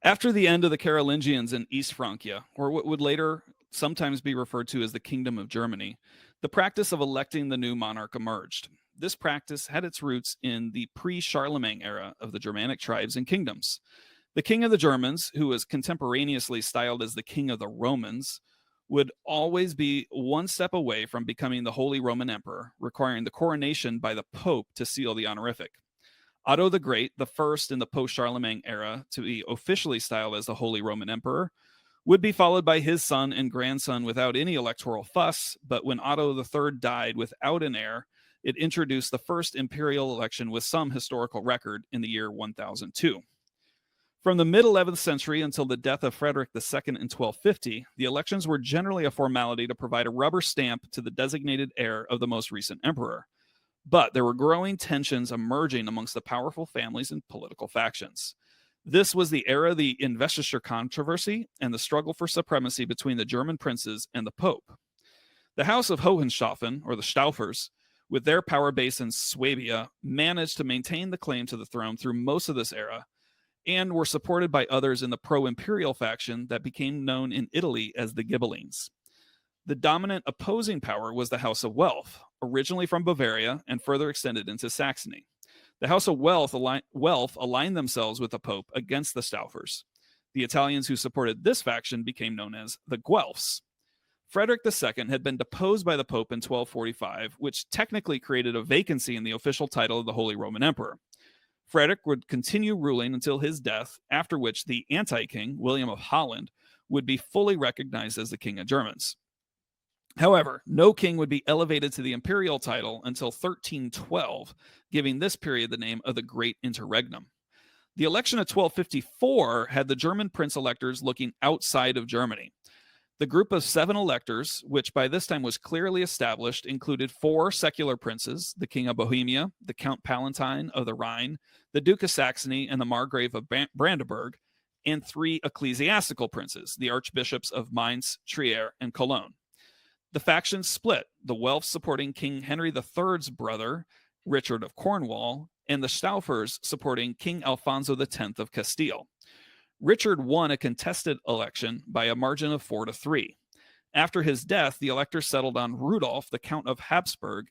After the end of the Carolingians in East Francia, or what would later sometimes be referred to as the Kingdom of Germany, the practice of electing the new monarch emerged. This practice had its roots in the pre-Charlemagne era of the Germanic tribes and kingdoms. The king of the Germans, who was contemporaneously styled as the king of the Romans, would always be one step away from becoming the Holy Roman Emperor, requiring the coronation by the Pope to seal the honorific. Otto the Great, the first in the post-Charlemagne era to be officially styled as the Holy Roman Emperor, would be followed by his son and grandson without any electoral fuss, but when Otto III died without an heir, it introduced the first imperial election with some historical record in the year 1002. From the mid-11th century until the death of Frederick II in 1250, the elections were generally a formality to provide a rubber stamp to the designated heir of the most recent emperor. But there were growing tensions emerging amongst the powerful families and political factions. This was the era of the investiture controversy and the struggle for supremacy between the German princes and the Pope. The House of Hohenstaufen, or the Stauffers, with their power base in Swabia, managed to maintain the claim to the throne through most of this era, and were supported by others in the pro-imperial faction that became known in Italy as the Ghibellines. The dominant opposing power was the House of Welf, originally from Bavaria and further extended into Saxony. The House of Welf aligned themselves with the Pope against the Stauffers. The Italians who supported this faction became known as the Guelfs. Frederick II had been deposed by the Pope in 1245, which technically created a vacancy in the official title of the Holy Roman Emperor. Frederick would continue ruling until his death, after which the anti-king, William of Holland, would be fully recognized as the King of Germans. However, no king would be elevated to the imperial title until 1312, giving this period the name of the Great Interregnum. The election of 1254 had the German prince-electors looking outside of Germany. The group of 7 electors, which by this time was clearly established, included 4 secular princes, the King of Bohemia, the Count Palatine of the Rhine, the Duke of Saxony, and the Margrave of Brandenburg, and 3 ecclesiastical princes, the archbishops of Mainz, Trier, and Cologne. The factions split, the Welfs supporting King Henry III's brother, Richard of Cornwall, and the Stauffers supporting King Alfonso X of Castile. Richard won a contested election by a margin of 4-3. After his death, the electors settled on Rudolf, the Count of Habsburg,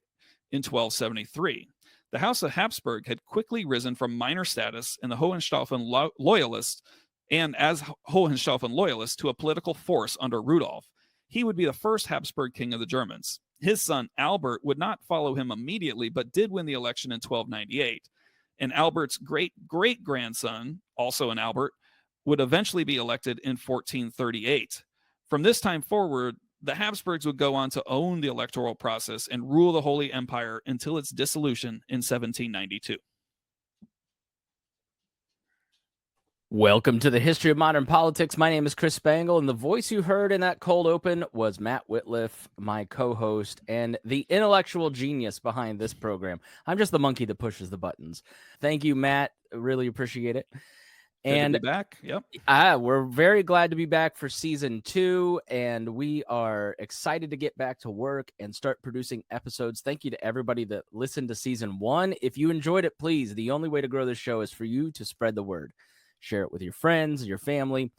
in 1273. The House of Habsburg had quickly risen from minor status in the Hohenstaufen loyalists to a political force under Rudolf. He would be the first Habsburg king of the Germans. His son, Albert, would not follow him immediately, but did win the election in 1298. And Albert's great-great-grandson, also an Albert, would eventually be elected in 1438. From this time forward, the Habsburgs would go on to own the electoral process and rule the Holy Empire until its dissolution in 1792. Welcome to the History of Modern Politics. My name is Chris Spangle, and the voice you heard in that cold open was Matt Wittlief, my co-host, and the intellectual genius behind this program. I'm just the monkey that pushes the buttons. Thank you, Matt. Really appreciate it. Good to be back. Yep. We're very glad to be back for season 2, and we are excited to get back to work and start producing episodes. Thank you to everybody that listened to season 1. If you enjoyed it, please, the only way to grow this show is for you to spread the word. Share it with your friends, your family.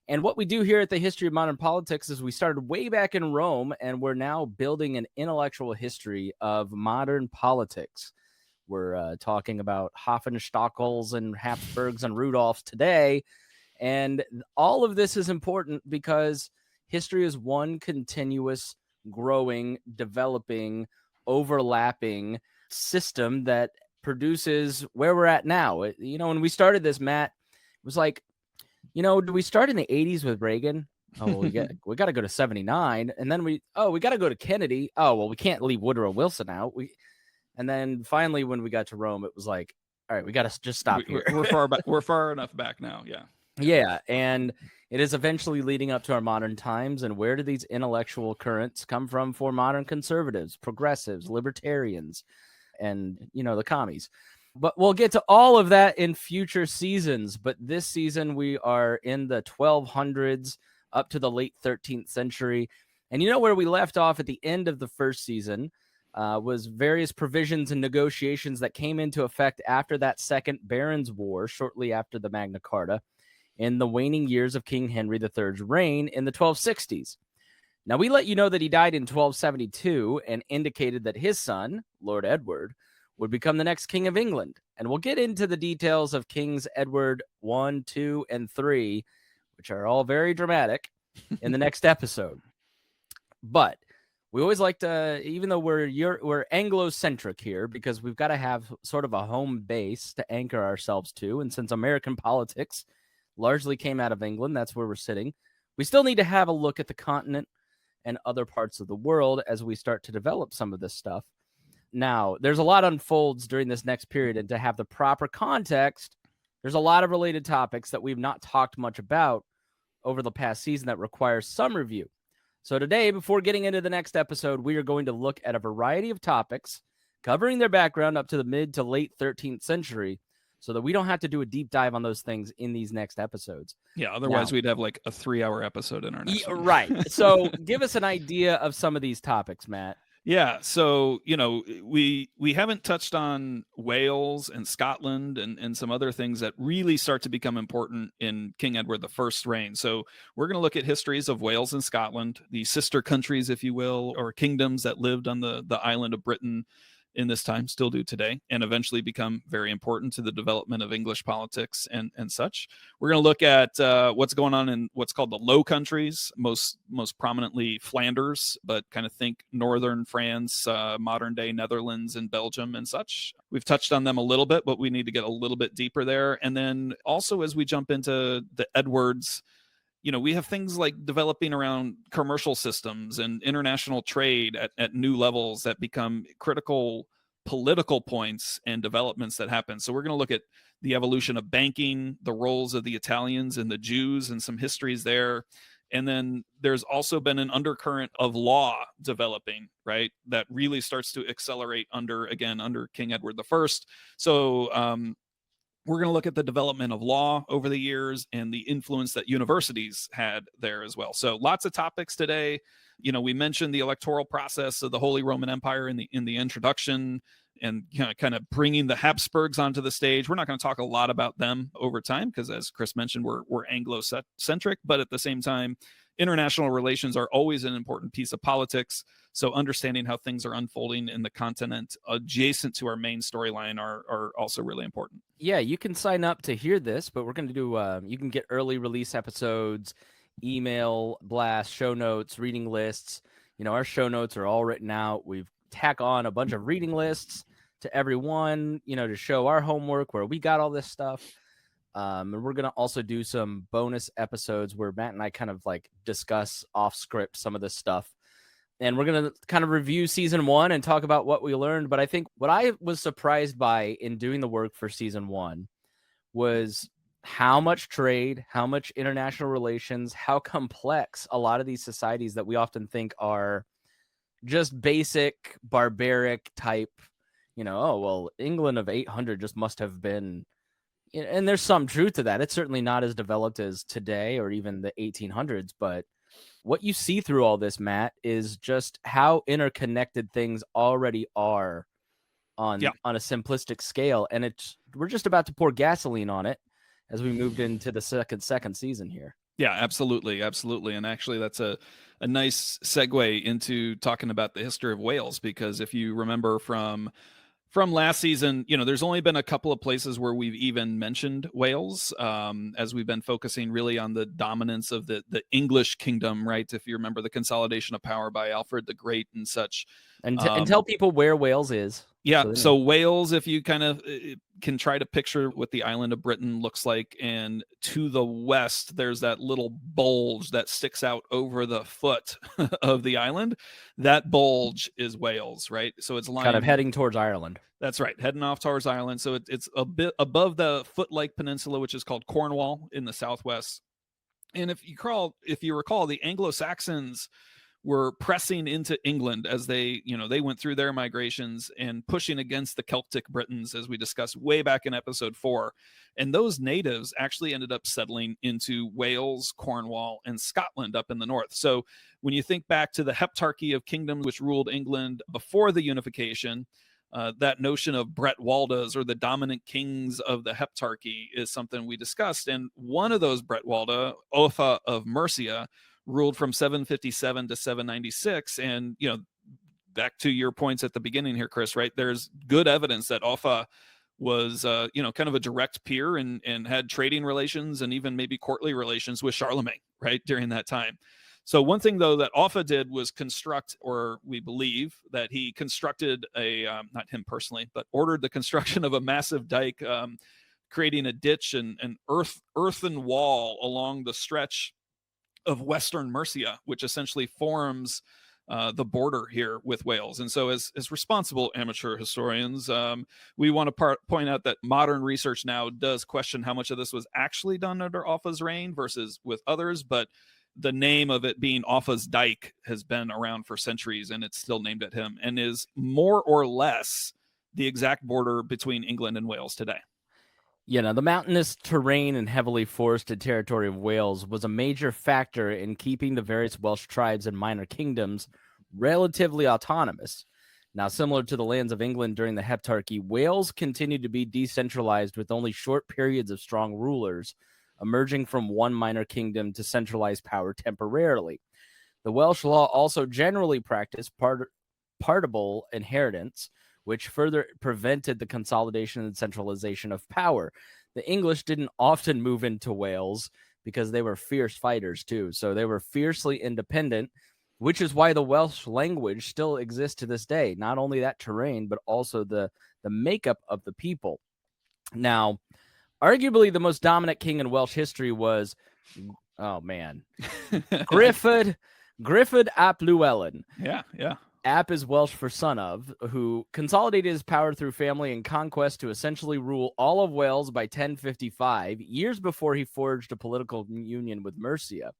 And what we do here at the History of Modern Politics is we started way back in Rome, and we're now building an intellectual history of modern politics. We're talking about Hohenstaufens and Habsburgs and Rudolphs today. And all of this is important because history is one continuous, growing, developing, overlapping system that produces where we're at now. When we started this, Matt, it was like, do we start in the 80s with Reagan? Oh, well, we got to go to 79. And then we got to go to Kennedy. Oh, well, we can't leave Woodrow Wilson out. And then finally, when we got to Rome, it was like, all right, we got to just stop here. We're far back. We're far enough back now. Yeah. Yeah. And it is eventually leading up to our modern times. And where do these intellectual currents come from for modern conservatives, progressives, libertarians, and, the commies? But we'll get to all of that in future seasons. But this season, we are in the 1200s up to the late 13th century. And where we left off at the end of the first season was various provisions and negotiations that came into effect after that Second Barons' War, shortly after the Magna Carta. in the waning years of King Henry III's reign in the 1260s. Now, we let you know that he died in 1272 and indicated that his son, Lord Edward, would become the next king of England. And we'll get into the details of Kings Edward I, II, and III, which are all very dramatic, in the next episode. But we always like to, even though we're Anglo-centric here, because we've got to have sort of a home base to anchor ourselves to. And since American politics largely came out of England, that's where we're sitting, we still need to have a look at the continent and other parts of the world as we start to develop some of this stuff. Now, there's a lot unfolds during this next period, and to have the proper context, there's a lot of related topics that we've not talked much about over the past season that requires some review. So today, before getting into the next episode, we are going to look at a variety of topics covering their background up to the mid to late 13th century, so that we don't have to do a deep dive on those things in these next episodes. Yeah, otherwise we'd have like a 3-hour episode in our next one. Right. So give us an idea of some of these topics, Matt. Yeah, so, we haven't touched on Wales and Scotland and some other things that really start to become important in King Edward I's reign. So we're going to look at histories of Wales and Scotland, the sister countries, if you will, or kingdoms that lived on the island of Britain in this time, still do today, and eventually become very important to the development of English politics and such. We're going to look at what's going on in what's called the Low Countries, most prominently Flanders, but kind of think northern France, modern day Netherlands and Belgium and such. We've touched on them a little bit, but we need to get a little bit deeper there. And then also as we jump into the Edwards, we have things like developing around commercial systems and international trade at new levels that become critical political points and developments that happen. So we're going to look at the evolution of banking, the roles of the Italians and the Jews and some histories there. And then there's also been an undercurrent of law developing, right, that really starts to accelerate under King Edward I. So, we're going to look at the development of law over the years and the influence that universities had there as well. So lots of topics today. We mentioned the electoral process of the Holy Roman Empire in the introduction, and kind of bringing the Habsburgs onto the stage. We're not going to talk a lot about them over time because, as Chris mentioned, we're Anglo-centric, but at the same time, international relations are always an important piece of politics. So understanding how things are unfolding in the continent adjacent to our main storyline are also really important. Yeah, you can sign up to hear this, but we're going to do, you can get early release episodes, email blast, show notes, reading lists. Our show notes are all written out. We've tack on a bunch of reading lists to everyone, to show our homework where we got all this stuff. And we're going to also do some bonus episodes where Matt and I kind of like discuss off script some of this stuff. And we're going to kind of review season 1 and talk about what we learned. But I think what I was surprised by in doing the work for season 1 was how much trade, how much international relations, how complex a lot of these societies that we often think are just basic, barbaric type, England of 800 just must have been, and there's some truth to that. It's certainly not as developed as today or even the 1800s, but what you see through all this, Matt, is just how interconnected things already are on a simplistic scale. And we're just about to pour gasoline on it as we moved into the second season here. Yeah, absolutely. Absolutely. And actually, that's a nice segue into talking about the history of Wales, because if you remember from last season, there's only been a couple of places where we've even mentioned Wales, as we've been focusing really on the dominance of the English kingdom, right? If you remember the consolidation of power by Alfred the Great and such. And tell people where Wales is. Yeah, so Wales, if you kind of can try to picture what the island of Britain looks like, and to the west, there's that little bulge that sticks out over the foot of the island. That bulge is Wales, right? So it's kind of heading towards Ireland. That's right, heading off towards Ireland. So it's a bit above the foot-like peninsula, which is called Cornwall in the southwest. And if you recall, the Anglo-Saxons were pressing into England as they went through their migrations and pushing against the Celtic Britons, as we discussed way back in episode 4. And those natives actually ended up settling into Wales, Cornwall, and Scotland up in the north. So when you think back to the heptarchy of kingdoms which ruled England before the unification, That notion of Bretwaldas, or the dominant kings of the Heptarchy, is something we discussed. And one of those Bretwalda, Otho of Mercia, ruled from 757 to 796. And, back to your points at the beginning here, Chris, right? There's good evidence that Otho was, kind of a direct peer and had trading relations and even maybe courtly relations with Charlemagne, right, during that time. So one thing, though, that Offa did was construct, or we believe that he constructed not him personally, but ordered the construction of a massive dike, creating a ditch and an earthen wall along the stretch of Western Mercia, which essentially forms the border here with Wales. And so as responsible amateur historians, we want to point out that modern research now does question how much of this was actually done under Offa's reign versus with others, but the name of it being Offa's Dyke has been around for centuries, and it's still named at him, and is more or less the exact border between England and Wales today. The mountainous terrain and heavily forested territory of Wales was a major factor in keeping the various Welsh tribes and minor kingdoms relatively autonomous. Now, similar to the lands of England during the Heptarchy, Wales continued to be decentralized with only short periods of strong rulers, emerging from one minor kingdom to centralize power temporarily. The Welsh law also generally practiced partible inheritance, which further prevented the consolidation and centralization of power. The English didn't often move into Wales because they were fierce fighters too, so they were fiercely independent, which is why the Welsh language still exists to this day. Not only that terrain, but also the makeup of the people. Now, arguably the most dominant king in Welsh history was, Griffith ap Llewellyn. Yeah. Ap is Welsh for son of, who consolidated his power through family and conquest to essentially rule all of Wales by 1055, years before he forged a political union with Mercia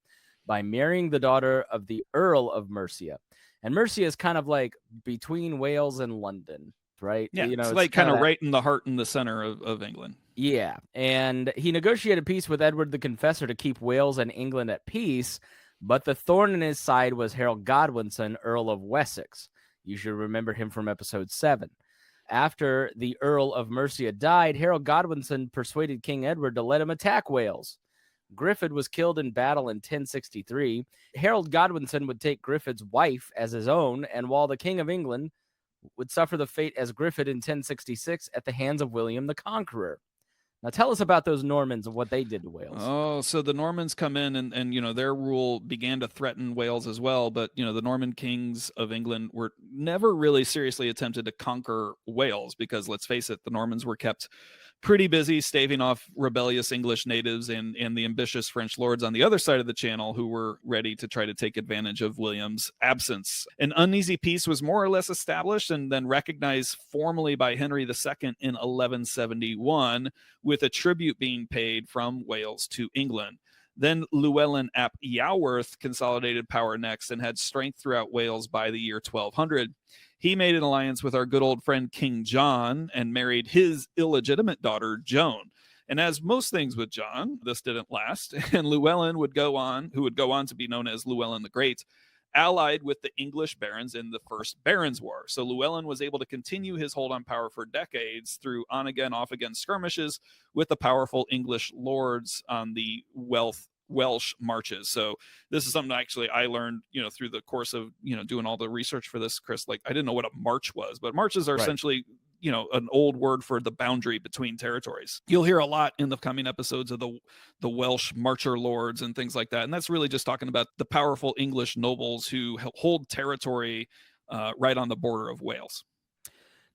by marrying the daughter of the Earl of Mercia. And Mercia is kind of like between Wales and London, right? Yeah, it's like kind of right in the heart and the center of England. Yeah, and he negotiated peace with Edward the Confessor to keep Wales and England at peace, but the thorn in his side was Harold Godwinson, Earl of Wessex. You should remember him from episode 7. After the Earl of Mercia died, Harold Godwinson persuaded King Edward to let him attack Wales. Griffith was killed in battle in 1063. Harold Godwinson would take Griffith's wife as his own, and while the King of England would suffer the fate as Griffith in 1066 at the hands of William the Conqueror. Now tell us about those Normans and what they did to Wales. Oh, so the Normans come in and their rule began to threaten Wales as well. But, the Norman kings of England were never really seriously attempted to conquer Wales because, let's face it, the Normans were kept pretty busy staving off rebellious English natives and the ambitious French lords on the other side of the channel who were ready to try to take advantage of William's absence. An uneasy peace was more or less established and then recognized formally by Henry II in 1171, with a tribute being paid from Wales to England. Then Llewellyn ap Iorwerth consolidated power next and had strength throughout Wales by the year 1200. He made an alliance with our good old friend King John and married his illegitimate daughter, Joan. And as most things with John, this didn't last, and Llewellyn who would go on to be known as Llewellyn the Great, allied with the English barons in the First Barons' War. So Llewellyn was able to continue his hold on power for decades through on-again, off-again skirmishes with the powerful English lords on the Welsh marches. So this is something actually I learned, through the course of, doing all the research for this, Chris. Like, I didn't know what a march was, but marches are essentially, an old word for the boundary between territories. You'll hear a lot in the coming episodes of the Welsh marcher lords and things like that. And that's really just talking about the powerful English nobles who hold territory right on the border of Wales.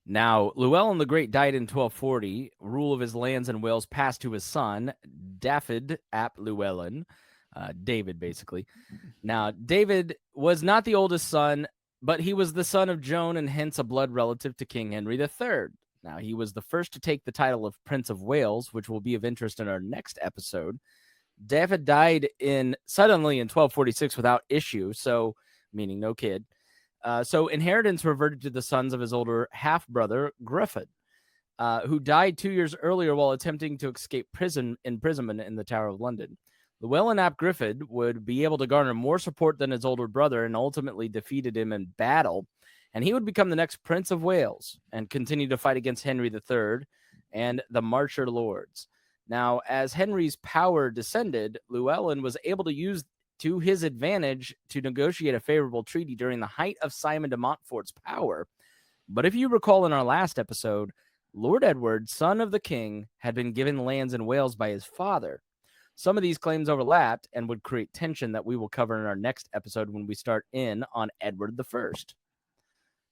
Now, Llewellyn the Great died in 1240. Rule of his lands in Wales passed to his son, Dafydd ap Llewellyn, David, basically. Now, David was not the oldest son, but he was the son of Joan and hence a blood relative to King Henry III. Now, he was the first to take the title of Prince of Wales, which will be of interest in our next episode. Dafydd died suddenly in 1246 without issue, so meaning no kid. So inheritance reverted to the sons of his older half-brother, Griffith, who died 2 years earlier while attempting to escape imprisonment in the Tower of London. Llewellyn ap Griffith would be able to garner more support than his older brother and ultimately defeated him in battle. and he would become the next Prince of Wales and continue to fight against Henry III and the Marcher Lords. Now, as Henry's power descended, Llewellyn was able to use to his advantage to negotiate a favorable treaty during the height of Simon de Montfort's power. But if you recall in our last episode, Lord Edward, son of the king, had been given lands in Wales by his father. Some of these claims overlapped and would create tension that we will cover in our next episode when we start in on Edward I.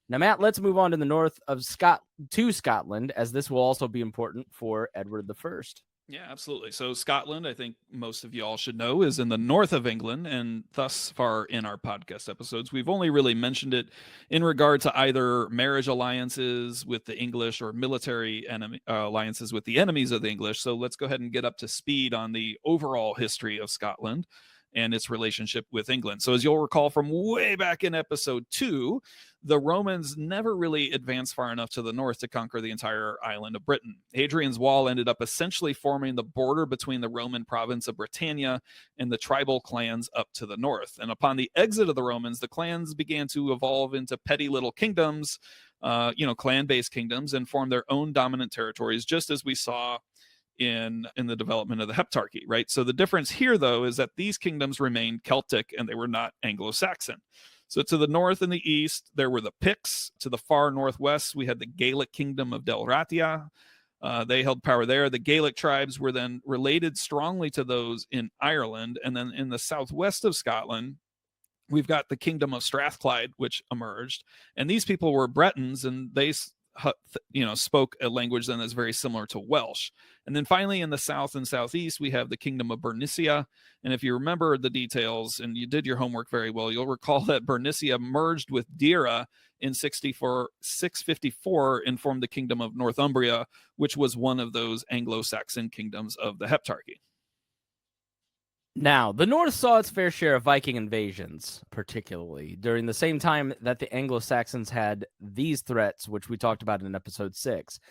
Now, Matt, let's move on to the north of Scotland, as this will also be important for Edward I. Yeah, absolutely. So Scotland, I think most of y'all should know, is in the north of England, and thus far in our podcast episodes, we've only really mentioned it in regard to either marriage alliances with the English or military alliances with the enemies of the English. So let's go ahead and get up to speed on the overall history of Scotland and its relationship with England. So as you'll recall from way back in episode 2, the Romans never really advanced far enough to the north to conquer the entire island of Britain. Hadrian's Wall ended up essentially forming the border between the Roman province of Britannia and the tribal clans up to the north. And upon the exit of the Romans, the clans began to evolve into petty little kingdoms, clan-based kingdoms, and form their own dominant territories, just as we saw in the development of the Heptarchy, right? So the difference here, though, is that these kingdoms remained Celtic and they were not Anglo-Saxon. So to the north and the east, there were the Picts. To the far northwest, we had the Gaelic kingdom of Delratia. They held power there. The Gaelic tribes were then related strongly to those in Ireland. And then in the southwest of Scotland, we've got the kingdom of Strathclyde, which emerged. And these people were Bretons, and they spoke a language then that's very similar to Welsh. And then finally in the south and southeast, we have the kingdom of Bernicia. And if you remember the details and you did your homework very well, you'll recall that Bernicia merged with Deira in 654 and formed the kingdom of Northumbria, which was one of those Anglo-Saxon kingdoms of the Heptarchy. Now, the North saw its fair share of Viking invasions, particularly during the same time that the Anglo-Saxons had these threats, which we talked about in episode 6.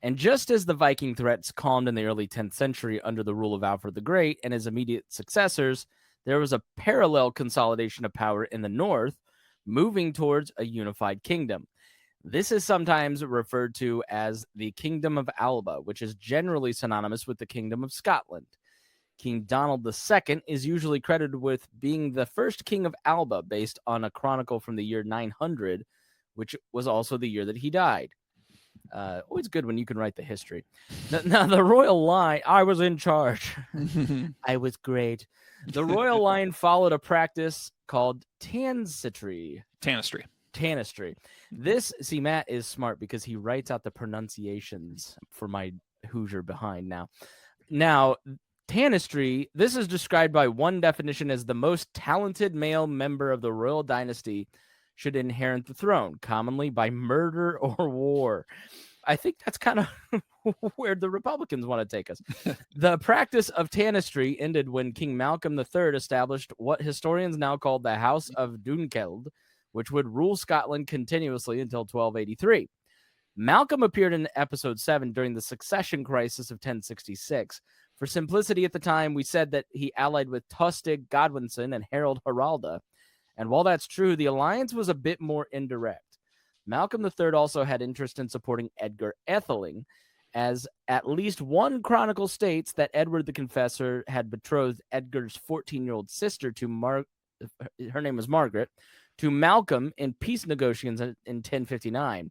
And just as the Viking threats calmed in the early 10th century under the rule of Alfred the Great and his immediate successors, there was a parallel consolidation of power in the North, moving towards a unified kingdom. This is sometimes referred to as the Kingdom of Alba, which is generally synonymous with the Kingdom of Scotland. King Donald II is usually credited with being the first king of Alba, based on a chronicle from the year 900, which was also the year that he died. Always good when you can write the history. Now, the royal line, I was in charge. I was great. The royal line followed a practice called tanistry. This, see, Matt is smart because he writes out the pronunciations for my Hoosier behind now. Tanistry, this is described by one definition as the most talented male member of the royal dynasty should inherit the throne, commonly by murder or war. I think that's kind of where the Republicans want to take us. The practice of tanistry ended when King Malcolm III established what historians now call the House of Dunkeld, which would rule Scotland continuously until 1283. Malcolm appeared in episode 7 during the succession crisis of 1066. For simplicity at the time, we said that he allied with Tostig Godwinson and Harold Haralda. And while that's true, the alliance was a bit more indirect. Malcolm III also had interest in supporting Edgar Atheling, as at least one chronicle states that Edward the Confessor had betrothed Edgar's 14-year-old sister to her name was Margaret, to Malcolm in peace negotiations in 1059.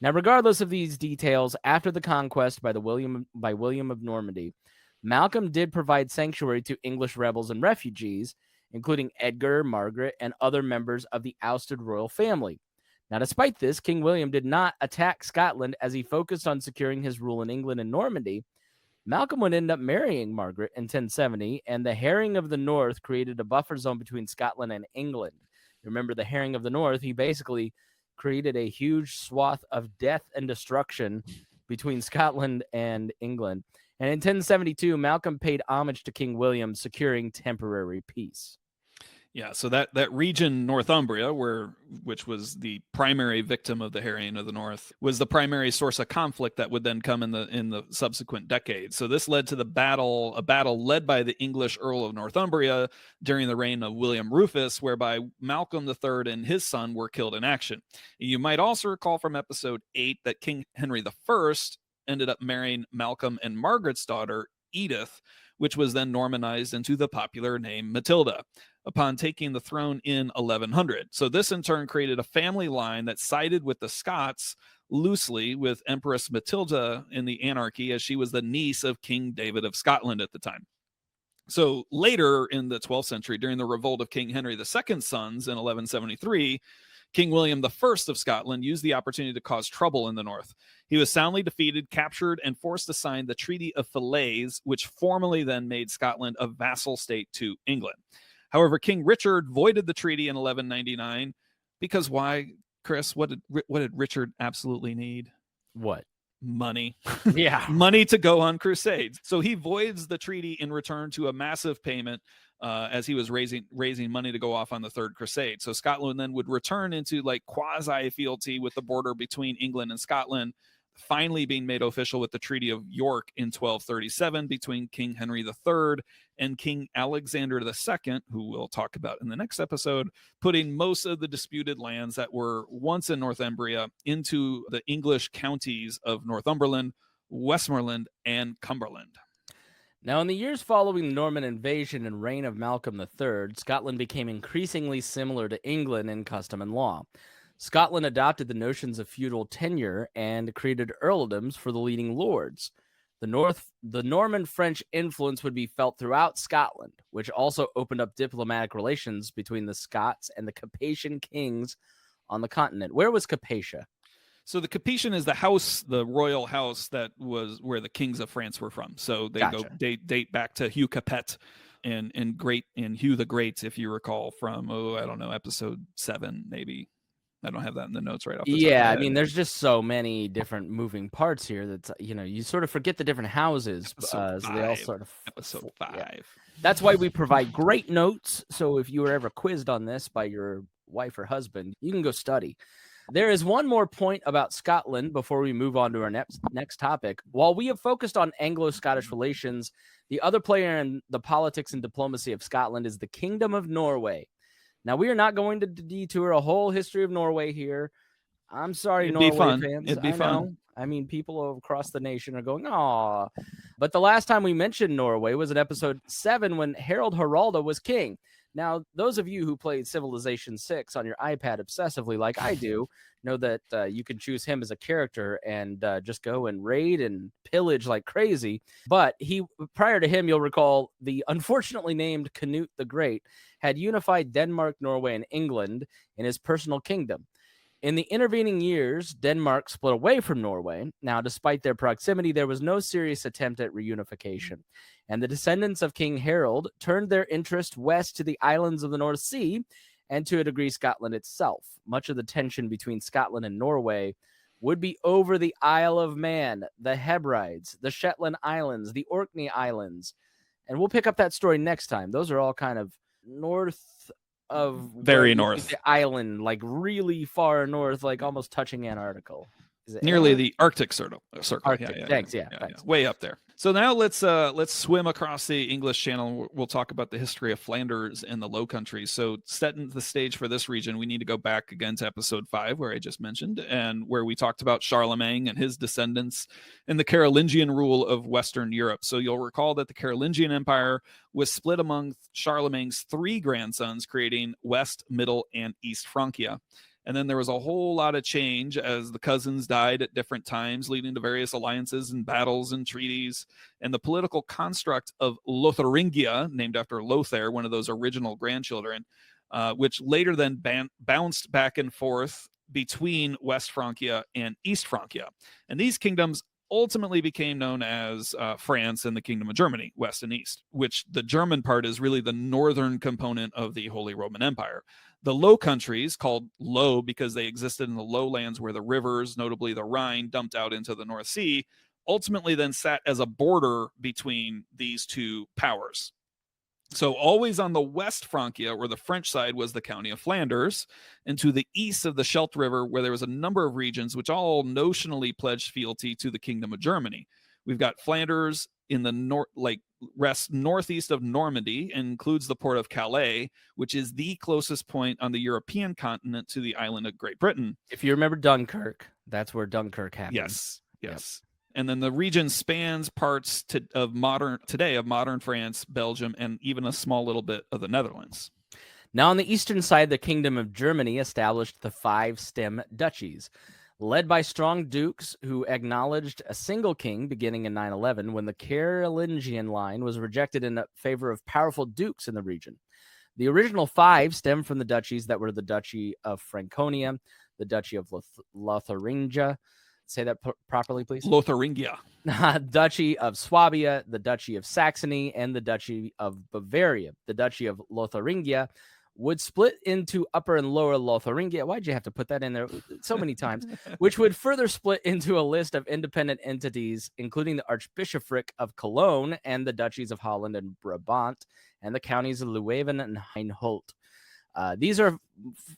Now, regardless of these details, after the conquest by William of Normandy, Malcolm did provide sanctuary to English rebels and refugees, including Edgar, Margaret, and other members of the ousted royal family. Now, despite this, King William did not attack Scotland as he focused on securing his rule in England and Normandy. Malcolm would end up marrying Margaret in 1070, and the Herring of the North created a buffer zone between Scotland and England. Remember, the Herring of the North, he basically created a huge swath of death and destruction between Scotland and England. And in 1072, Malcolm paid homage to King William, securing temporary peace. Yeah, so that region, Northumbria, which was the primary victim of the Harrying of the North, was the primary source of conflict that would then come in the subsequent decades. So this led to a battle led by the English Earl of Northumbria during the reign of William Rufus, whereby Malcolm III and his son were killed in action. You might also recall from episode 8 that King Henry I ended up marrying Malcolm and Margaret's daughter, Edith, which was then Normanized into the popular name Matilda upon taking the throne in 1100. So this in turn created a family line that sided with the Scots loosely with Empress Matilda in the anarchy, as she was the niece of King David of Scotland at the time. So later in the 12th century, during the revolt of King Henry II's sons in 1173, King William I of Scotland used the opportunity to cause trouble in the north. He was soundly defeated, captured, and forced to sign the Treaty of Falaise, which formally then made Scotland a vassal state to England. However, King Richard voided the treaty in 1199 because why, Chris? What did Richard absolutely need? What? Money. Yeah. Money to go on crusades. So he voids the treaty in return to a massive payment as he was raising money to go off on the Third Crusade. So Scotland then would return into like quasi-fealty with the border between England and Scotland, finally being made official with the Treaty of York in 1237 between King Henry III and King Alexander II, who we'll talk about in the next episode, putting most of the disputed lands that were once in Northumbria into the English counties of Northumberland, Westmoreland, and Cumberland. Now, in the years following the Norman invasion and reign of Malcolm III, Scotland became increasingly similar to England in custom and law. Scotland adopted the notions of feudal tenure and created earldoms for the leading lords. The Norman French influence would be felt throughout Scotland, which also opened up diplomatic relations between the Scots and the Capetian kings on the continent. Where was Capatia? So the Capetian is the royal house that was where the kings of France were from. So they date back to Hugh Capet and Hugh the Great, if you recall, from episode 7 maybe. I don't have that in the notes right off the top of my head. I mean, there's just so many different moving parts here that you sort of forget the different houses. So they all sort of episode 5. Yeah. That's why we provide great notes. So if you were ever quizzed on this by your wife or husband, you can go study. There is one more point about Scotland before we move on to our next topic. While we have focused on Anglo-Scottish relations, the other player in the politics and diplomacy of Scotland is the Kingdom of Norway. Now, we are not going to detour a whole history of Norway here. I'm sorry, Norway fans. It'd be fun. I mean, people across the nation are going, aw. But the last time we mentioned Norway was in episode 7 when Harald Haralda was king. Now, those of you who played Civilization 6 on your iPad obsessively like I do know that you can choose him as a character and just go and raid and pillage like crazy. But prior to him, you'll recall the unfortunately named Canute the Great had unified Denmark, Norway, and England in his personal kingdom. In the intervening years, Denmark split away from Norway. Now, despite their proximity, there was no serious attempt at reunification. And the descendants of King Harold turned their interest west to the islands of the North Sea and, to a degree, Scotland itself. Much of the tension between Scotland and Norway would be over the Isle of Man, the Hebrides, the Shetland Islands, the Orkney Islands. And we'll pick up that story next time. Those are all kind of north of very north the island, like really far north, like almost touching Antarctica. Is it nearly the Arctic circle? Arctic. Thanks. Way up there. So now let's swim across the English Channel. We'll talk about the history of Flanders and the Low Countries. So setting the stage for this region, we need to go back again to episode 5, where I just mentioned, and where we talked about Charlemagne and his descendants and the Carolingian rule of Western Europe. So you'll recall that the Carolingian Empire was split among Charlemagne's 3 grandsons, creating West, Middle, and East Francia. And then there was a whole lot of change as the cousins died at different times, leading to various alliances and battles and treaties. And the political construct of Lotharingia, named after Lothair, one of those original grandchildren, which later then bounced back and forth between West Francia and East Francia. And these kingdoms ultimately became known as France and the Kingdom of Germany, West and East, which the German part is really the northern component of the Holy Roman Empire. The Low Countries, called Low because they existed in the lowlands where the rivers, notably the Rhine, dumped out into the North Sea, ultimately then sat as a border between these two powers. So always on the West Francia, where the French side was the county of Flanders, and to the east of the Scheldt River, where there was a number of regions which all notionally pledged fealty to the Kingdom of Germany. We've got Flanders in the north, like rests northeast of Normandy, and includes the port of Calais, which is the closest point on the European continent to the island of Great Britain. If you remember Dunkirk, that's where Dunkirk happened. Yes. Yep. And then the region spans parts of modern France, Belgium, and even a small little bit of the Netherlands. Now, on the eastern side, the Kingdom of Germany established the 5 stem duchies, led by strong dukes who acknowledged a single king beginning in 911 when the Carolingian line was rejected in favor of powerful dukes in the region. The original 5 stem from the duchies that were the Duchy of Franconia, the Duchy of Lotharingia. Say that properly, please. Lotharingia. Duchy of Swabia, the Duchy of Saxony, and the Duchy of Bavaria. The Duchy of Lotharingia would split into Upper and Lower Lotharingia. Why'd you have to put that in there so many times? Which would further split into a list of independent entities, including the Archbishopric of Cologne and the Duchies of Holland and Brabant, and the counties of Leuven and Hainault. These are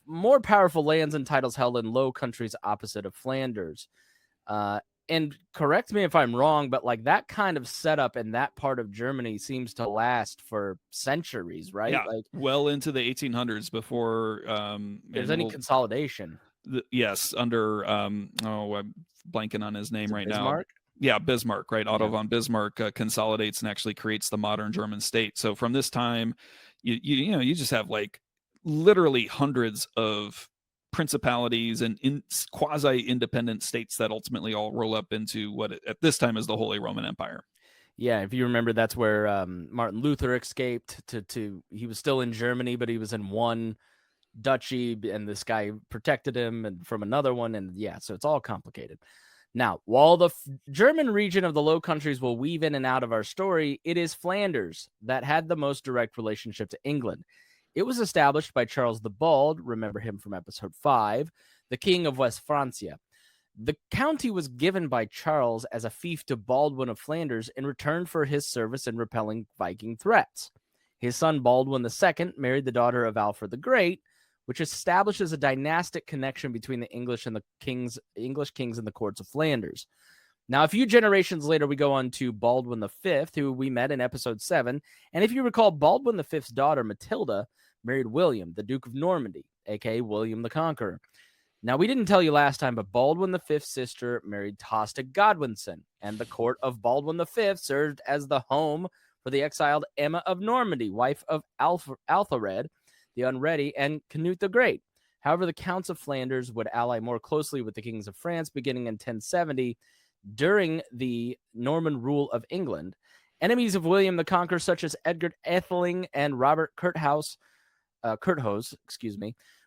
more powerful lands and titles held in Low Countries opposite of Flanders. And correct me if I'm wrong, but like that kind of setup in that part of Germany seems to last for centuries, right? Yeah, like well into the 1800s before there's any consolidation. Yes, under I'm blanking on his name right Bismarck? now. Yeah, Bismarck, right? Otto von Bismarck consolidates and actually creates the modern German state. So from this time, you just have like literally hundreds of principalities and quasi-independent states that ultimately all roll up into what at this time is the Holy Roman Empire. Yeah, if you remember, that's where Martin Luther escaped to he was still in Germany, but he was in one duchy, and this guy protected him and from another one, and yeah, so it's all complicated. Now, while the German region of the Low Countries will weave in and out of our story, it is Flanders that had the most direct relationship to England. It was established by Charles the Bald, remember him from episode 5, the king of West Francia. The county was given by Charles as a fief to Baldwin of Flanders in return for his service in repelling Viking threats. His son Baldwin II married the daughter of Alfred the Great, which establishes a dynastic connection between the English and the English kings in the courts of Flanders. Now, a few generations later, we go on to Baldwin V, who we met in episode 7. And if you recall, Baldwin V's daughter, Matilda, married William, the Duke of Normandy, a.k.a. William the Conqueror. Now, we didn't tell you last time, but Baldwin V's sister married Tosta Godwinson, and the court of Baldwin V served as the home for the exiled Emma of Normandy, wife of Athelred, the Unready, and Canute the Great. However, the counts of Flanders would ally more closely with the kings of France beginning in 1070 during the Norman rule of England. Enemies of William the Conqueror, such as Edgar Atheling and Robert Curthose,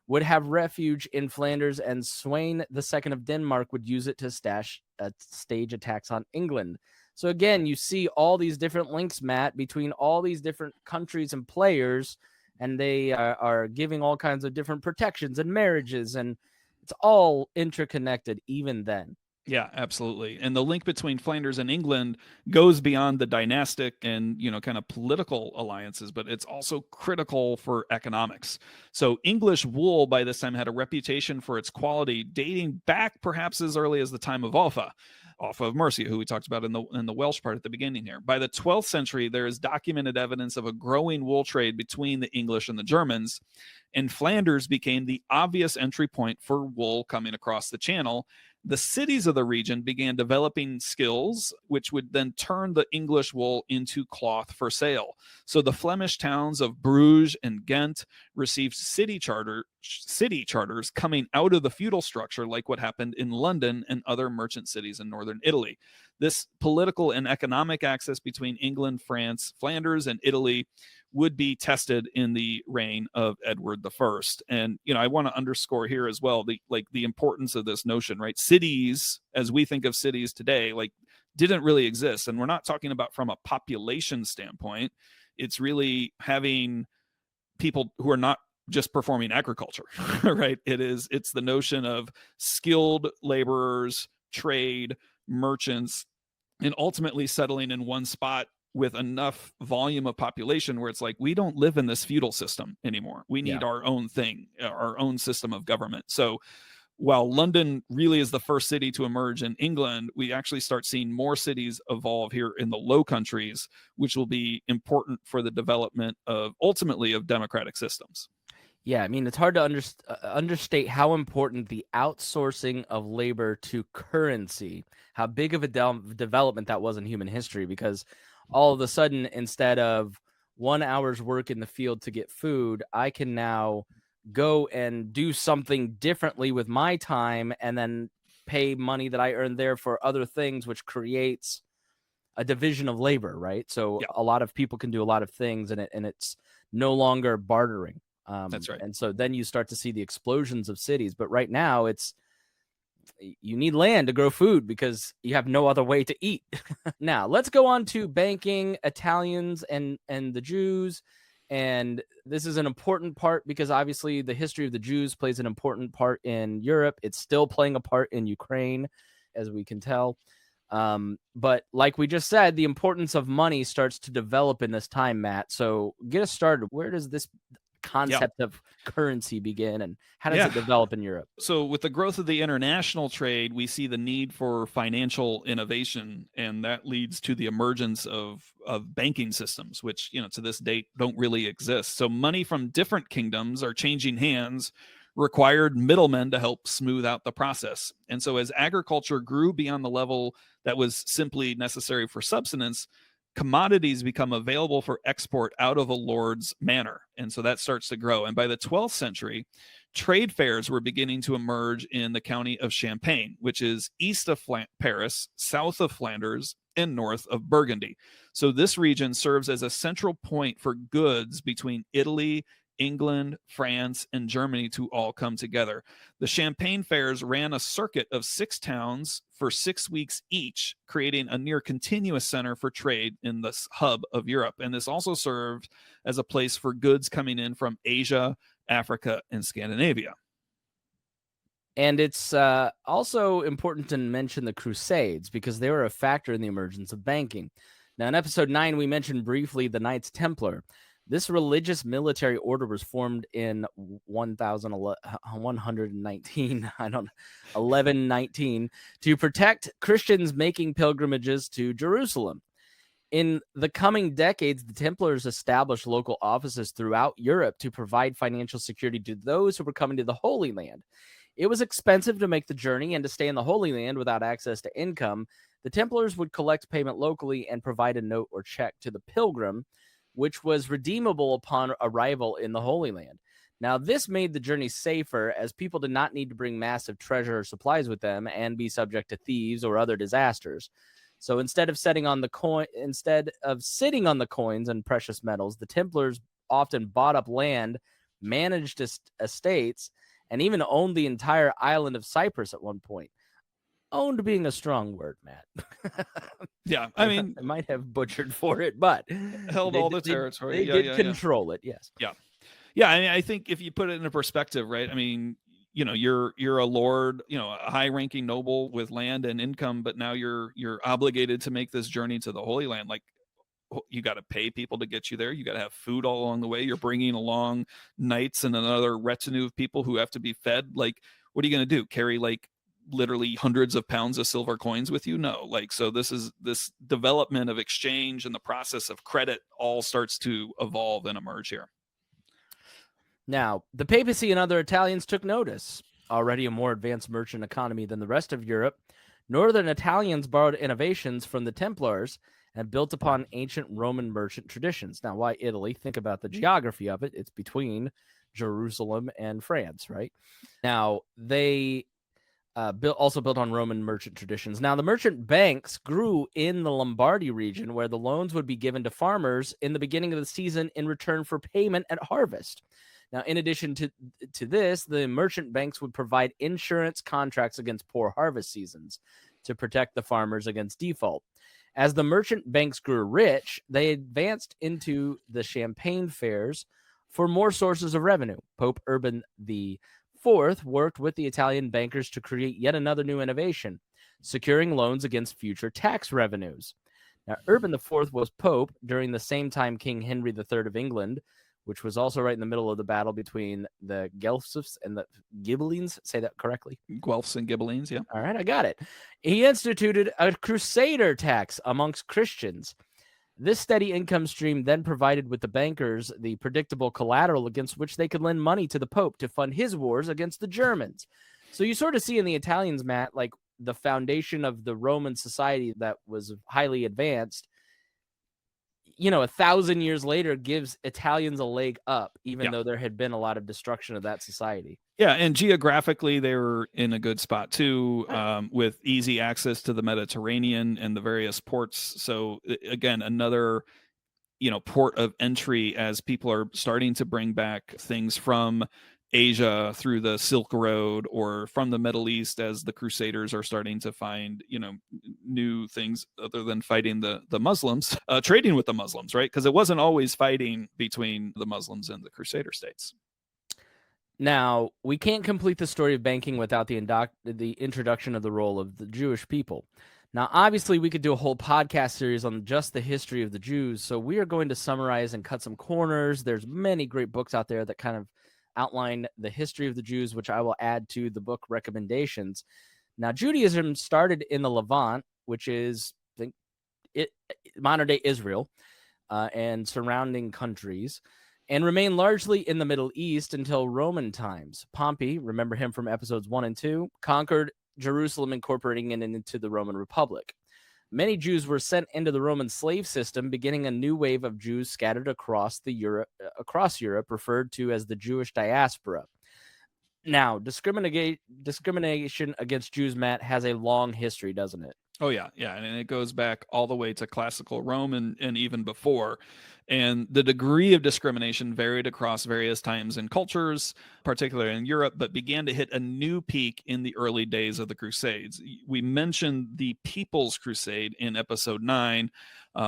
would have refuge in Flanders, and Sweyn II of Denmark would use it to stage attacks on England. So again, you see all these different links, Matt, between all these different countries and players, and they are giving all kinds of different protections and marriages, and it's all interconnected even then. Yeah, absolutely. And the link between Flanders and England goes beyond the dynastic and, kind of political alliances, but it's also critical for economics. So English wool by this time had a reputation for its quality dating back perhaps as early as the time of Offa of Mercia, who we talked about in the Welsh part at the beginning here. By the 12th century, there is documented evidence of a growing wool trade between the English and the Germans, and Flanders became the obvious entry point for wool coming across the channel. The cities of the region began developing skills, which would then turn the English wool into cloth for sale. So the Flemish towns of Bruges and Ghent received city charters coming out of the feudal structure, like what happened in London and other merchant cities in northern Italy. This political and economic access between England, France, Flanders, and Italy would be tested in the reign of Edward I. And, I want to underscore here as well, the importance of this notion, right? Cities, as we think of cities today, didn't really exist. And we're not talking about from a population standpoint. It's really having people who are not just performing agriculture, right? It's the notion of skilled laborers, trade, merchants, and ultimately settling in one spot with enough volume of population where it's like, we don't live in this feudal system anymore. We need our own thing, our own system of government. So while London really is the first city to emerge in England, we actually start seeing more cities evolve here in the Low Countries, which will be important for the development of ultimately of democratic systems. Yeah, I mean, it's hard to understate how important the outsourcing of labor to currency, how big of a development that was in human history, because all of a sudden, instead of 1 hour's work in the field to get food, I can now go and do something differently with my time and then pay money that I earned there for other things, which creates a division of labor, right? So a lot of people can do a lot of things, and it's no longer bartering. That's right. And so then you start to see the explosions of cities. But right now, you need land to grow food because you have no other way to eat. Now, let's go on to banking, Italians, and the Jews. And this is an important part because obviously the history of the Jews plays an important part in Europe. It's still playing a part in Ukraine, as we can tell. But like we just said, the importance of money starts to develop in this time, Matt. So get us started. Where does this concept of currency begin, and how does it develop in Europe? So with the growth of the international trade, we see the need for financial innovation, and that leads to the emergence of banking systems, which, to this date don't really exist. So money from different kingdoms are changing hands, required middlemen to help smooth out the process. And so as agriculture grew beyond the level that was simply necessary for subsistence, commodities become available for export out of a lord's manor. And so that starts to grow. And by the 12th century, trade fairs were beginning to emerge in the county of Champagne, which is east of Paris, south of Flanders, and north of Burgundy. So this region serves as a central point for goods between Italy, England, France, and Germany to all come together. The Champagne fairs ran a circuit of 6 towns for 6 weeks each, creating a near continuous center for trade in this hub of Europe. And this also served as a place for goods coming in from Asia, Africa, and Scandinavia. And it's also important to mention the Crusades because they were a factor in the emergence of banking. Now, in episode 9, we mentioned briefly the Knights Templar. This religious military order was formed in 1119 to protect Christians making pilgrimages to Jerusalem. In the coming decades, the Templars established local offices throughout Europe to provide financial security to those who were coming to the Holy Land. It was expensive to make the journey and to stay in the Holy Land without access to income. The Templars would collect payment locally and provide a note or check to the pilgrim, which was redeemable upon arrival in the Holy Land. Now, this made the journey safer as people did not need to bring massive treasure or supplies with them and be subject to thieves or other disasters. So instead of sitting on the coins and precious metals, the Templars often bought up land, managed estates, and even owned the entire island of Cyprus at one point. Owned being a strong word, Matt. Yeah, I mean, I might have butchered for it, but held all the territory. They did control it. Yes. Yeah. I mean, I think if you put it into perspective, right? I mean, you're a lord, a high-ranking noble with land and income, but now you're obligated to make this journey to the Holy Land. Like, you got to pay people to get you there. You got to have food all along the way. You're bringing along knights and another retinue of people who have to be fed. Like, what are you going to do? Carry literally hundreds of pounds of silver coins with you? No. So this development of exchange and the process of credit all starts to evolve and emerge here. Now, the papacy and other Italians took notice. Already a more advanced merchant economy than the rest of Europe, northern Italians borrowed innovations from the Templars and built upon ancient Roman merchant traditions. Now, why Italy? Think about the geography of it. It's between Jerusalem and France, right? Now, they also built on Roman merchant traditions. Now, the merchant banks grew in the Lombardy region, where the loans would be given to farmers in the beginning of the season in return for payment at harvest. Now, in addition to this, the merchant banks would provide insurance contracts against poor harvest seasons to protect the farmers against default. As the merchant banks grew rich, they advanced into the Champagne fairs for more sources of revenue. Pope Urban IV worked with the Italian bankers to create yet another new innovation, securing loans against future tax revenues. Now, Urban IV was Pope during the same time King Henry III of England, which was also right in the middle of the battle between the Guelphs and the Ghibellines. Say that correctly? Guelphs and Ghibellines, yeah. All right, I got it. He instituted a crusader tax amongst Christians. This steady income stream then provided with the bankers the predictable collateral against which they could lend money to the Pope to fund his wars against the Germans. So you sort of see in the Italians, Matt, like the foundation of the Roman society that was highly advanced, 1,000 years later gives Italians a leg up, even though there had been a lot of destruction of that society. Yeah, and geographically, they were in a good spot too, with easy access to the Mediterranean and the various ports. So again, another, port of entry as people are starting to bring back things from Asia through the Silk Road or from the Middle East as the Crusaders are starting to find, new things other than fighting the Muslims, trading with the Muslims, right? Because it wasn't always fighting between the Muslims and the Crusader states. Now, we can't complete the story of banking without the introduction of the role of the Jewish people. Now, obviously, we could do a whole podcast series on just the history of the Jews, so we are going to summarize and cut some corners. There's many great books out there that kind of outline the history of the Jews, which I will add to the book recommendations. Now, Judaism started in the Levant, which is modern-day Israel and surrounding countries, and remained largely in the Middle East until Roman times. Pompey, remember him from episodes 1 and 2, conquered Jerusalem, incorporating it into the Roman Republic. Many Jews were sent into the Roman slave system, beginning a new wave of Jews scattered across Europe, referred to as the Jewish Diaspora. Now, discrimination against Jews, Matt, has a long history, doesn't it? Oh, yeah. And it goes back all the way to classical Rome and even before. And the degree of discrimination varied across various times and cultures, particularly in Europe, but began to hit a new peak in the early days of the Crusades. We mentioned the People's Crusade in episode 9,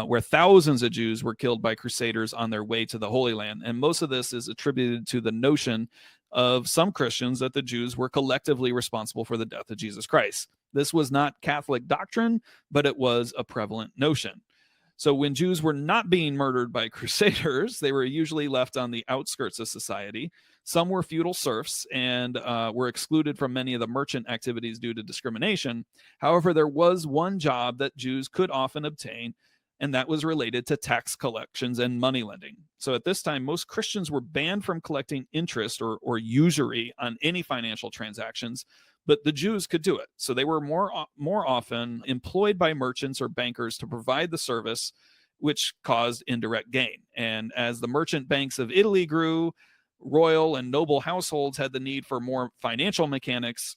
where thousands of Jews were killed by Crusaders on their way to the Holy Land. And most of this is attributed to the notion of some Christians that the Jews were collectively responsible for the death of Jesus Christ. This was not Catholic doctrine, but it was a prevalent notion. So when Jews were not being murdered by Crusaders, they were usually left on the outskirts of society. Some were feudal serfs and were excluded from many of the merchant activities due to discrimination. However, there was one job that Jews could often obtain, and that was related to tax collections and money lending. So at this time, most Christians were banned from collecting interest or usury on any financial transactions, but the Jews could do it. So they were more often employed by merchants or bankers to provide the service, which caused indirect gain. And as the merchant banks of Italy grew, royal and noble households had the need for more financial mechanics.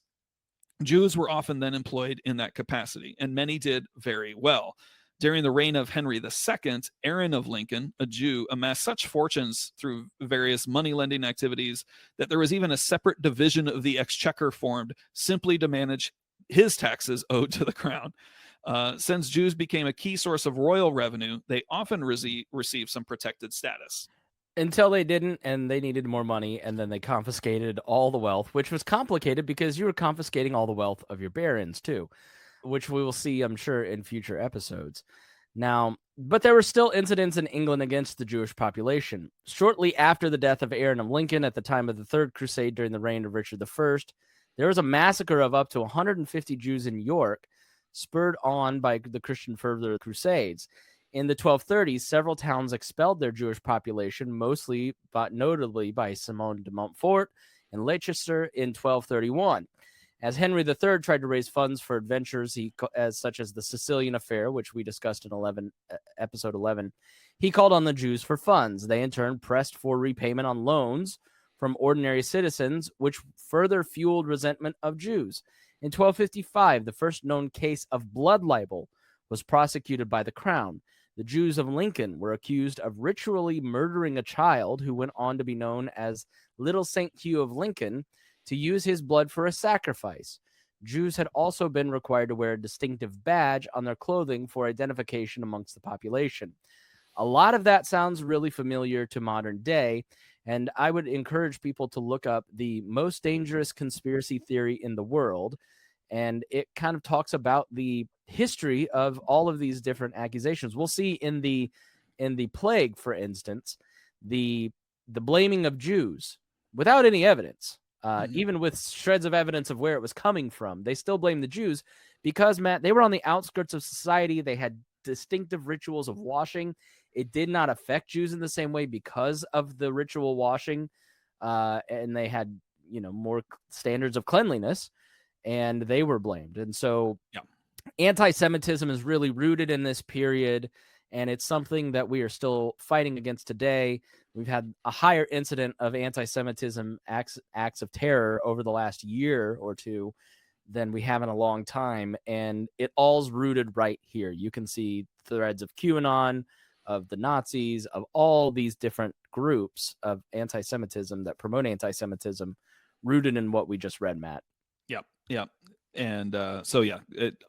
Jews were often then employed in that capacity, and many did very well. During the reign of Henry II, Aaron of Lincoln, a Jew, amassed such fortunes through various money lending activities that there was even a separate division of the exchequer formed simply to manage his taxes owed to the crown. Since Jews became a key source of royal revenue, they often received some protected status. Until they didn't, and they needed more money, and then they confiscated all the wealth, which was complicated because you were confiscating all the wealth of your barons too, which we will see, I'm sure, in future episodes. Now, but there were still incidents in England against the Jewish population. Shortly after the death of Aaron of Lincoln at the time of the Third Crusade during the reign of Richard I, there was a massacre of up to 150 Jews in York, spurred on by the Christian fervor of the Crusades. In the 1230s, several towns expelled their Jewish population, mostly but notably by Simon de Montfort and Leicester in 1231. As Henry III tried to raise funds for adventures such as the Sicilian affair, which we discussed in episode 11, he called on the Jews for funds. They in turn pressed for repayment on loans from ordinary citizens, which further fueled resentment of Jews. In 1255, the first known case of blood libel was prosecuted by the crown. The Jews of Lincoln were accused of ritually murdering a child who went on to be known as Little St. Hugh of Lincoln, to use his blood for a sacrifice. Jews had also been required to wear a distinctive badge on their clothing for identification amongst the population. A lot of that sounds really familiar to modern day, and I would encourage people to look up the most dangerous conspiracy theory in the world. And it kind of talks about the history of all of these different accusations. We'll see in the plague, for instance, the blaming of Jews without any evidence, even with shreds of evidence of where it was coming from. They still blame the Jews because, Matt, they were on the outskirts of society. They had distinctive rituals of washing. It did not affect Jews in the same way because of the ritual washing, and they had, more standards of cleanliness, and they were blamed. And so anti-Semitism is really rooted in this period, and it's something that we are still fighting against today. We've had a higher incident of anti-Semitism acts of terror over the last year or two than we have in a long time, and it all's rooted right here. You can see threads of QAnon, of the Nazis, of all these different groups of anti-Semitism that promote anti-Semitism, rooted in what we just read, Matt. Yep. And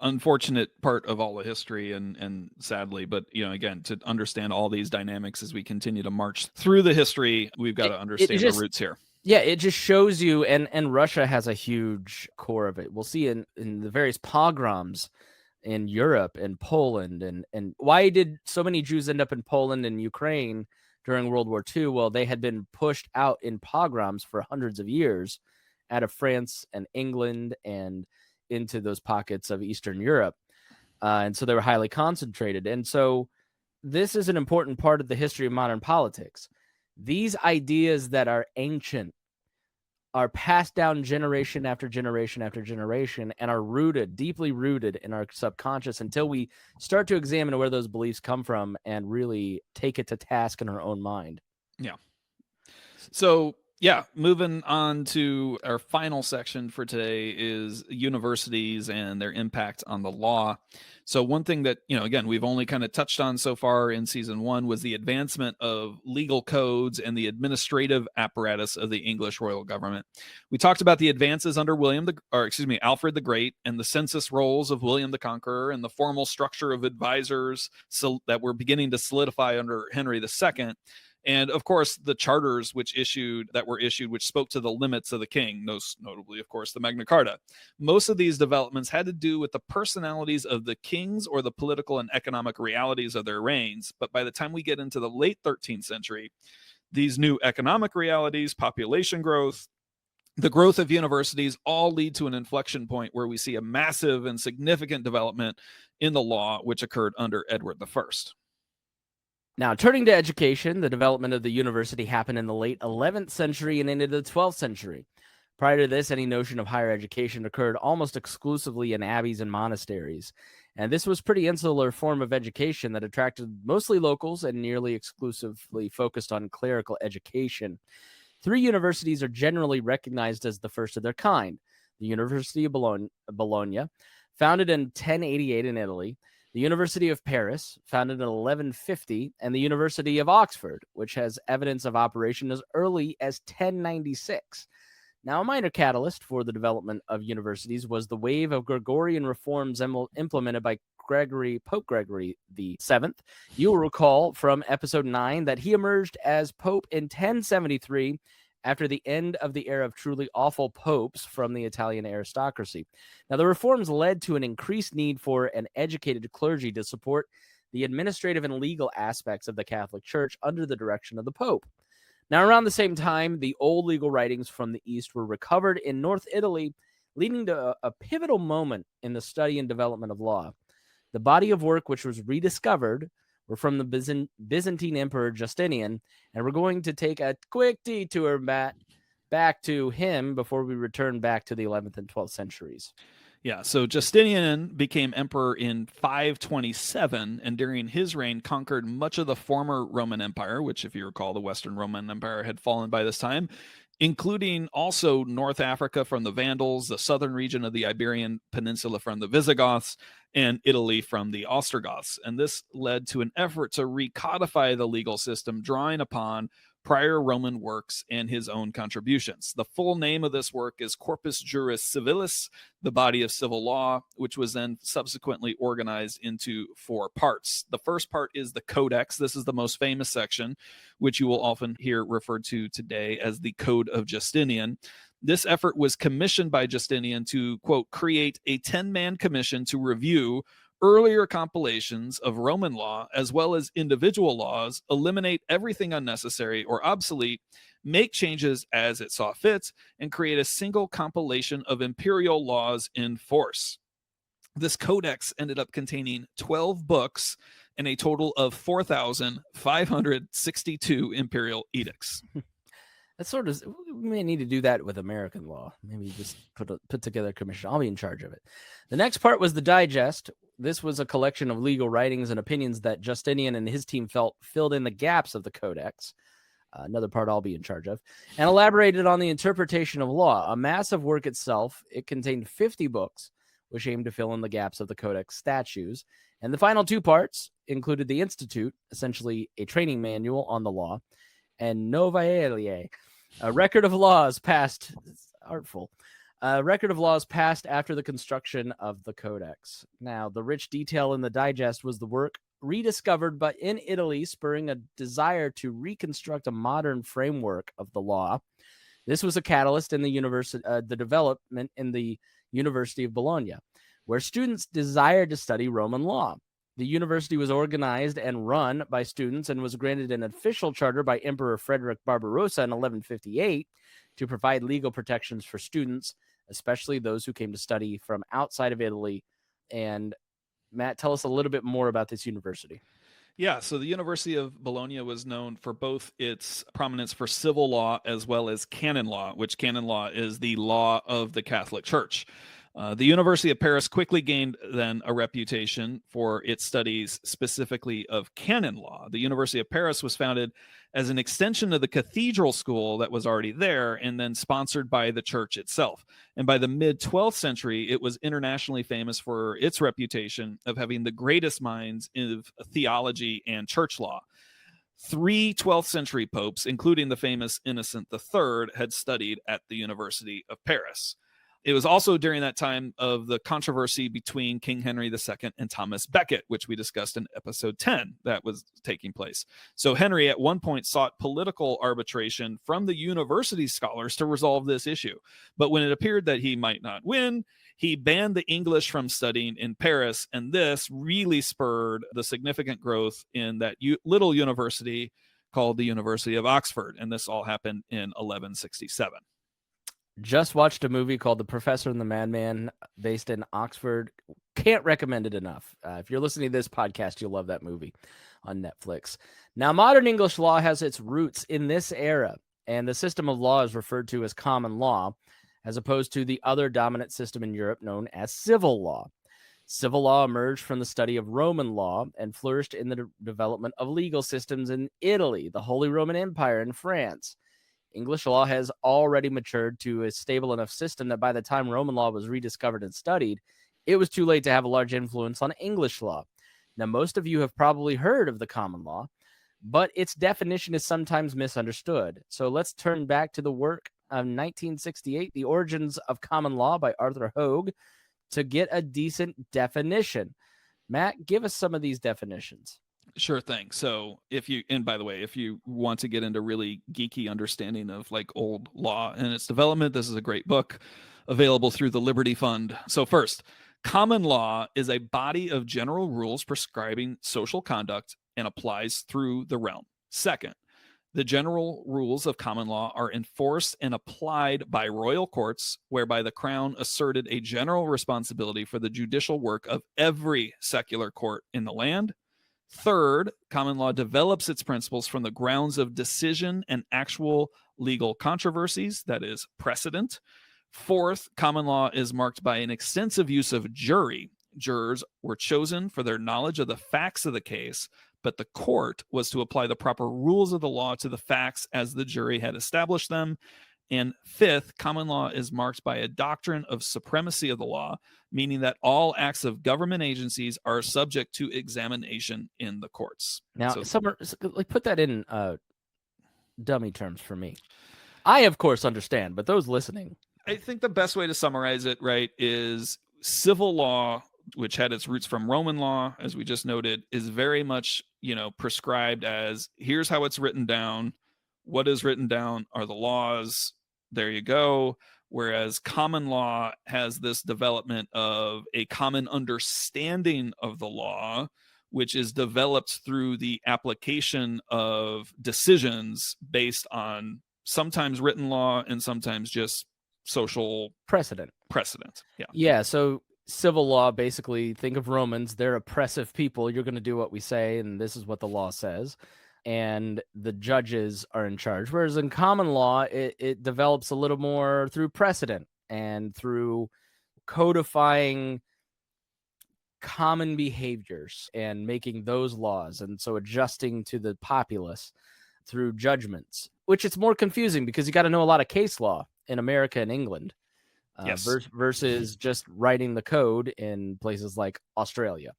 unfortunate part of all the history, and sadly, but again, to understand all these dynamics as we continue to march through the history, we've got to understand the roots here. Yeah, it just shows you, and Russia has a huge core of it. We'll see in the various pogroms in Europe and Poland, and why did so many Jews end up in Poland and Ukraine during World War II? Well, they had been pushed out in pogroms for hundreds of years out of France and England and into those pockets of Eastern Europe. And so they were highly concentrated. And so this is an important part of the history of modern politics. These ideas that are ancient are passed down generation after generation after generation and are rooted, deeply rooted in our subconscious until we start to examine where those beliefs come from and really take it to task in our own mind. Yeah. So, moving on to our final section for today is universities and their impact on the law. So one thing that, again, we've only kind of touched on so far in season 1 was the advancement of legal codes and the administrative apparatus of the English royal government. We talked about the advances under Alfred the Great, and the census rolls of William the Conqueror, and the formal structure of advisors that were beginning to solidify under Henry II. And of course, the charters which spoke to the limits of the king, most notably, of course, the Magna Carta. Most of these developments had to do with the personalities of the kings or the political and economic realities of their reigns. But by the time we get into the late 13th century, these new economic realities, population growth, the growth of universities all lead to an inflection point where we see a massive and significant development in the law, which occurred under Edward I. Now, turning to education, the development of the university happened in the late 11th century and into the 12th century. Prior to this, any notion of higher education occurred almost exclusively in abbeys and monasteries. And this was a pretty insular form of education that attracted mostly locals and nearly exclusively focused on clerical education. 3 universities are generally recognized as the first of their kind. The University of Bologna, founded in 1088 in Italy, the University of Paris, founded in 1150, and the University of Oxford, which has evidence of operation as early as 1096. Now, a minor catalyst for the development of universities was the wave of Gregorian reforms implemented by Pope Gregory VII. You will recall from episode 9 that he emerged as Pope in 1073 after the end of the era of truly awful popes from the Italian aristocracy. Now, the reforms led to an increased need for an educated clergy to support the administrative and legal aspects of the Catholic Church under the direction of the Pope. Now, around the same time, the old legal writings from the East were recovered in North Italy, leading to a pivotal moment in the study and development of law. The body of work which was rediscovered were from the Byzantine Emperor Justinian, and we're going to take a quick detour back to him before we return back to the 11th and 12th centuries. Yeah, so Justinian became emperor in 527, and during his reign conquered much of the former Roman Empire, which, if you recall, the Western Roman Empire had fallen by this time, including also North Africa from the Vandals, the southern region of the Iberian Peninsula from the Visigoths, and Italy from the Ostrogoths. And this led to an effort to recodify the legal system, drawing upon prior Roman works and his own contributions. The full name of this work is Corpus Juris Civilis, the body of civil law, which was then subsequently organized into 4 parts. The first part is the Codex. This is the most famous section, which you will often hear referred to today as the Code of Justinian. This effort was commissioned by Justinian to, quote, create a 10-man commission to review earlier compilations of Roman law, as well as individual laws, eliminate everything unnecessary or obsolete, make changes as it saw fit, and create a single compilation of imperial laws in force. This codex ended up containing 12 books and a total of 4,562 imperial edicts. That's sort of, we may need to do that with American law. Maybe just put together a commission. I'll be in charge of it. The next part was the digest. This was a collection of legal writings and opinions that Justinian and his team felt filled in the gaps of the codex. Another part I'll be in charge of, and elaborated on the interpretation of law. A massive work itself. It contained 50 books, which aimed to fill in the gaps of the codex statutes. And the final 2 parts included the Institute, essentially a training manual on the law, and Novae, a record of laws passed. It's artful. A record of laws passed after the construction of the codex. Now, the rich detail in the digest was the work rediscovered, but in Italy, spurring a desire to reconstruct a modern framework of the law. This was a catalyst in the development in the University of Bologna, where students desired to study Roman law. The university was organized and run by students and was granted an official charter by Emperor Frederick Barbarossa in 1158 to provide legal protections for students, especially those who came to study from outside of Italy. And Matt, tell us a little bit more about this university. Yeah, so the University of Bologna was known for both its prominence for civil law as well as canon law, which canon law is the law of the Catholic Church. The University of Paris quickly gained then a reputation for its studies specifically of canon law. The University of Paris was founded as an extension of the cathedral school that was already there and then sponsored by the church itself. And by the mid-12th century, it was internationally famous for its reputation of having the greatest minds in theology and church law. 3 12th century popes, including the famous Innocent III, had studied at the University of Paris. It was also during that time of the controversy between King Henry II and Thomas Becket, which we discussed in episode 10 that was taking place. So Henry at one point sought political arbitration from the university scholars to resolve this issue. But when it appeared that he might not win, he banned the English from studying in Paris. And this really spurred the significant growth in that little university called the University of Oxford. And this all happened in 1167. Just watched a movie called The Professor and the Madman based in Oxford. Can't recommend it enough. If you're listening to this podcast, you'll love that movie on Netflix. Now, modern English law has its roots in this era, and the system of law is referred to as common law, as opposed to the other dominant system in Europe known as civil law. Civil law emerged from the study of Roman law and flourished in the development of legal systems in Italy, the Holy Roman Empire, and France. English law has already matured to a stable enough system that by the time Roman law was rediscovered and studied, it was too late to have a large influence on English law. Now, most of you have probably heard of the common law, but its definition is sometimes misunderstood. So let's turn back to the work of 1968, The Origins of Common Law by Arthur Hogue, to get a decent definition. Matt, give us some of these definitions. Sure thing. So if you want to get into really geeky understanding of like old law and its development, this is a great book available through the Liberty Fund. So first, common law is a body of general rules prescribing social conduct and applies through the realm. Second, the general rules of common law are enforced and applied by royal courts, whereby the crown asserted a general responsibility for the judicial work of every secular court in the land. Third, common law develops its principles from the grounds of decision and actual legal controversies, that is, precedent. Fourth, common law is marked by an extensive use of jury. Jurors were chosen for their knowledge of the facts of the case, but the court was to apply the proper rules of the law to the facts as the jury had established them. And fifth, common law is marked by a doctrine of supremacy of the law, meaning that all acts of government agencies are subject to examination in the courts. Now, put that in dummy terms for me. I, of course, understand, but those listening. I think the best way to summarize it, right, is civil law, which had its roots from Roman law, as we just noted, is very much, prescribed as here's how it's written down. What is written down are the laws. There you go. Whereas common law has this development of a common understanding of the law, which is developed through the application of decisions based on sometimes written law and sometimes just social precedent. Yeah. So civil law, basically, think of Romans. They're oppressive people. You're going to do what we say, and this is what the law says. And the judges are in charge. Whereas in common law, it develops a little more through precedent and through codifying common behaviors and making those laws. And so adjusting to the populace through judgments, which it's more confusing because you got to know a lot of case law in America and England versus just writing the code in places like Australia.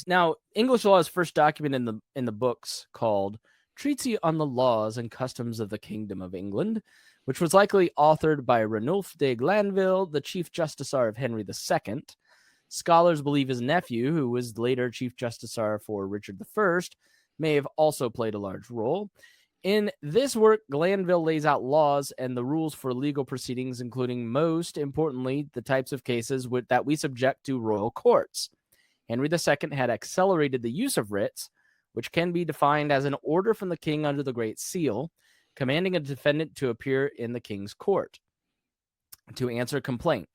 Now, English law is first documented in the books called Treatise on the Laws and Customs of the Kingdom of England, which was likely authored by Ranulph de Glanville, the Chief Justiciar of Henry II. Scholars believe his nephew, who was later Chief Justiciar for Richard I, may have also played a large role. In this work, Glanville lays out laws and the rules for legal proceedings, including, most importantly, the types of cases that we subject to royal courts. Henry II had accelerated the use of writs, which can be defined as an order from the king under the Great Seal, commanding a defendant to appear in the king's court to answer a complaint.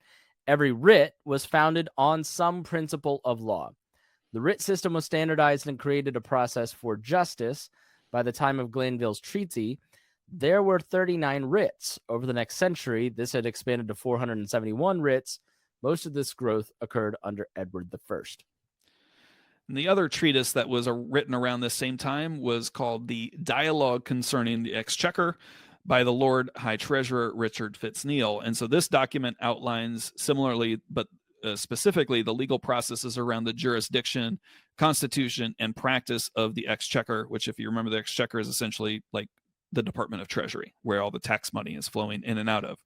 Every writ was founded on some principle of law. The writ system was standardized and created a process for justice. By the time of Glanville's treatise, there were 39 writs. Over the next century, this had expanded to 471 writs. Most of this growth occurred under Edward I. And the other treatise that was written around this same time was called the Dialogue Concerning the Exchequer by the Lord High Treasurer Richard Fitz-Neal. And so this document outlines similarly, but specifically the legal processes around the jurisdiction, constitution, and practice of the Exchequer, which, if you remember, the Exchequer is essentially like the Department of Treasury, where all the tax money is flowing in and out of.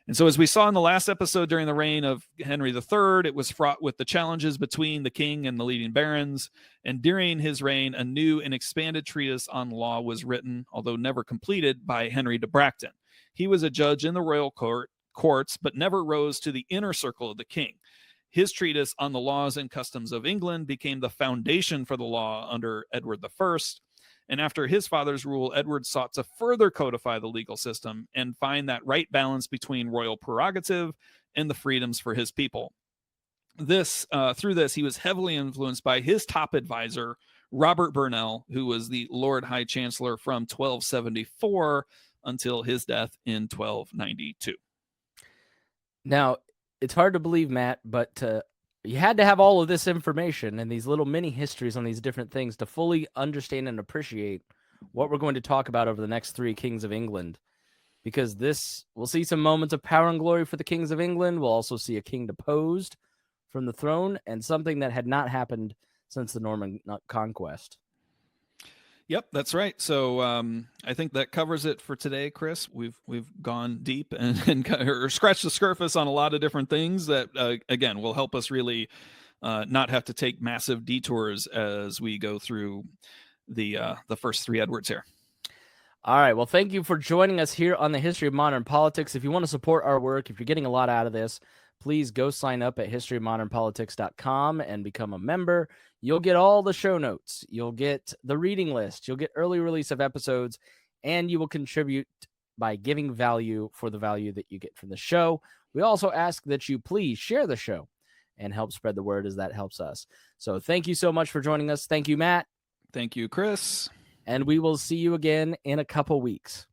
And so, as we saw in the last episode, during the reign of Henry III, it was fraught with the challenges between the king and the leading barons. And during his reign, a new and expanded treatise on law was written, although never completed, by Henry de Bracton. He was a judge in the royal courts, but never rose to the inner circle of the king. His treatise on the laws and customs of England became the foundation for the law under Edward I. And after his father's rule, Edward sought to further codify the legal system and find that right balance between royal prerogative and the freedoms for his people. Through this, he was heavily influenced by his top advisor, Robert Burnell, who was the Lord High Chancellor from 1274 until his death in 1292. Now, it's hard to believe, Matt, but you had to have all of this information and these little mini histories on these different things to fully understand and appreciate what we're going to talk about over the next 3 kings of England. Because we'll see some moments of power and glory for the kings of England. We'll also see a king deposed from the throne and something that had not happened since the Norman conquest. Yep, that's right. So I think that covers it for today, Chris. We've gone deep and scratched the surface on a lot of different things that, again, will help us really not have to take massive detours as we go through the first 3 Edwards here. All right. Well, thank you for joining us here on the History of Modern Politics. If you want to support our work, if you're getting a lot out of this, please go sign up at historyofmodernpolitics.com and become a member. You'll get all the show notes. You'll get the reading list. You'll get early release of episodes, and you will contribute by giving value for the value that you get from the show. We also ask that you please share the show and help spread the word, as that helps us. So thank you so much for joining us. Thank you, Matt. Thank you, Chris. And we will see you again in a couple weeks.